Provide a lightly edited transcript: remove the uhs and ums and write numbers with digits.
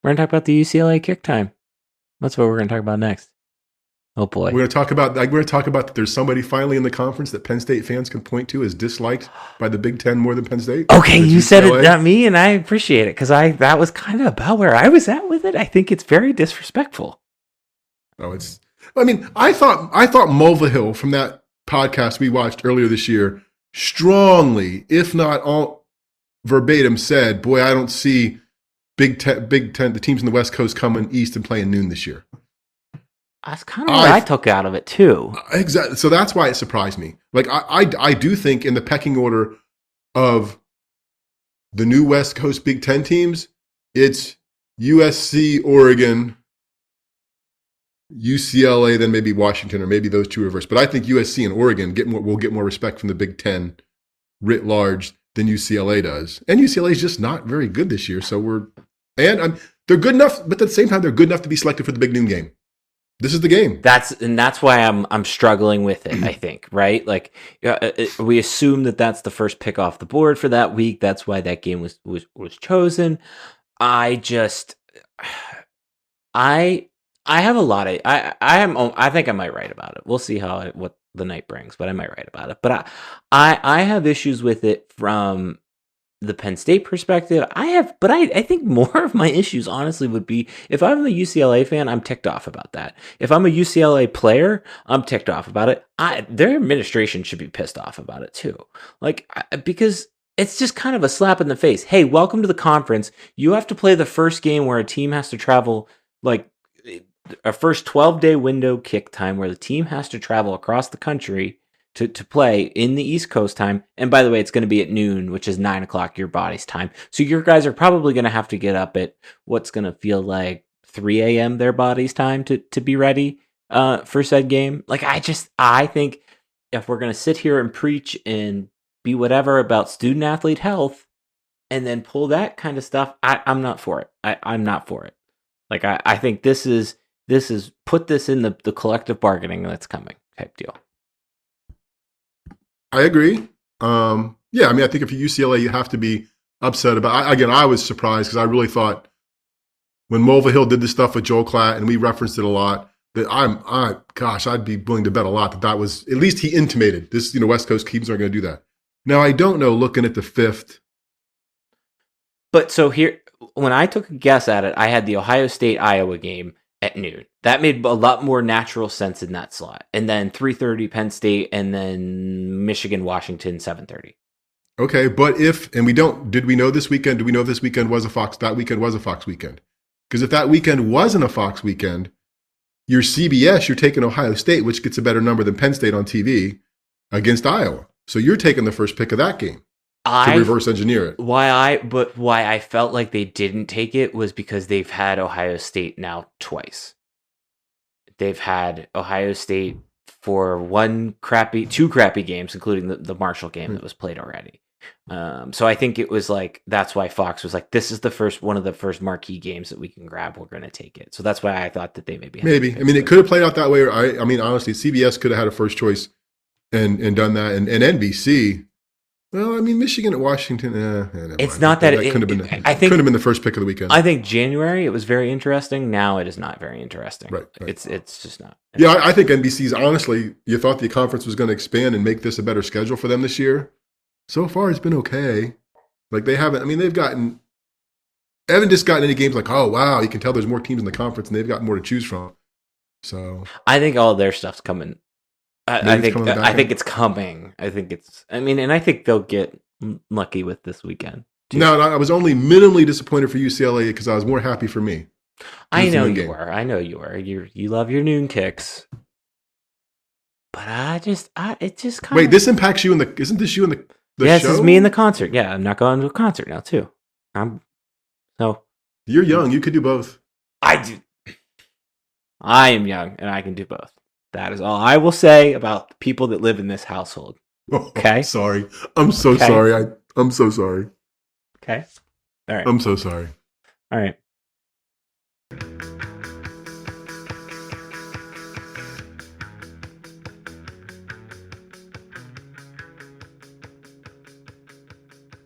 We're going to talk about the UCLA kick time. That's what we're going to talk about next. Oh boy. We're going to talk about that there's somebody finally in the conference that Penn State fans can point to as disliked by the Big Ten more than Penn State. Okay, you UCLA. said it, not me, and I appreciate it because that was kind of about where I was at with it. I think it's very disrespectful. Oh, I thought Mulvihill from that podcast we watched earlier this year strongly, if not all verbatim, said, "Boy, I don't see Big Ten, the teams in the West Coast coming east and playing noon this year." That's kind of what I took out of it too. Exactly. So that's why it surprised me. Like I do think in the pecking order of the new West Coast Big Ten teams, it's USC, Oregon, UCLA, then maybe Washington, or maybe those two reverse. But I think USC and Oregon will get more respect from the Big Ten writ large than UCLA does. And UCLA is just not very good this year. So they're good enough, but at the same time, they're good enough to be selected for the big noon game. This is the game. That's why I'm struggling with it. I think, right? Like we assume that's the first pick off the board for that week. That's why that game was chosen. I have a lot of I think I might write about it. We'll see what the night brings, but I might write about it. But I have issues with it from the Penn State perspective. I think more of my issues honestly would be if I'm a UCLA fan, I'm ticked off about that. If I'm a UCLA player, I'm ticked off about it. Their administration should be pissed off about it too. Because it's just kind of a slap in the face. Hey, welcome to the conference. You have to play the first game where a team has to travel, like a first 12-day window kick time where the team has to travel across the country to play in the East Coast time. And by the way, it's going to be at noon, which is 9 o'clock your body's time. So your guys are probably going to have to get up at what's going to feel like 3 a.m. their body's time to be ready for said game. I think if we're going to sit here and preach and be whatever about student athlete health and then pull that kind of stuff, I'm not for it. I'm not for it. I think this is put this in the collective bargaining that's coming type deal. I agree. I think if you're UCLA, you have to be upset about. I was surprised because I really thought when Mulvihill did this stuff with Joel Klatt, and we referenced it a lot, that I'd be willing to bet a lot that was at least he intimated this. West Coast teams aren't going to do that. Now I don't know. Looking at the fifth, but so here, when I took a guess at it, I had the Ohio State Iowa game at noon. That made a lot more natural sense in that slot. And then 3:30 Penn State, and then Michigan, Washington, 7:30. Okay, but did we know this weekend? Do we know if this weekend was a Fox? That weekend was a Fox weekend. Because if that weekend wasn't a Fox weekend, you're CBS, you're taking Ohio State, which gets a better number than Penn State on TV against Iowa. So you're taking the first pick of that game to reverse engineer it. Why I felt like they didn't take it was because they've had Ohio State now twice. They've had Ohio State for two crappy games, including the Marshall game that was played already. So I think it was that's why Fox was like, this is one of the first marquee games that we can grab. We're going to take it. So that's why I thought that they maybe. It could have played out that way. Honestly, CBS could have had a first choice and done that. And NBC, well, Michigan at Washington. It's not that it could have been. I think could have been the first pick of the weekend. I think January it was very interesting. Now it is not very interesting. Right. It's just not. Yeah, I think NBC's honestly. You thought the conference was going to expand and make this a better schedule for them this year. So far, it's been okay. They haven't. They haven't just gotten any games oh wow, you can tell there's more teams in the conference and they've got more to choose from. So I think all their stuff's coming. I think it's coming. I think it's. And I think they'll get lucky with this weekend. No, I was only minimally disappointed for UCLA because I was more happy for me. I know you were. You love your noon kicks, but it just kind of. Wait, this impacts you in the. Isn't this you in the yeah, show? This is me in the concert. Yeah, I'm not going to a concert now too. You're young. You could do both. I do. I am young, and I can do both. That is all I will say about the people that live in this household. Okay? Sorry. I'm so sorry. I'm so sorry. Okay. All right. I'm so sorry. All right.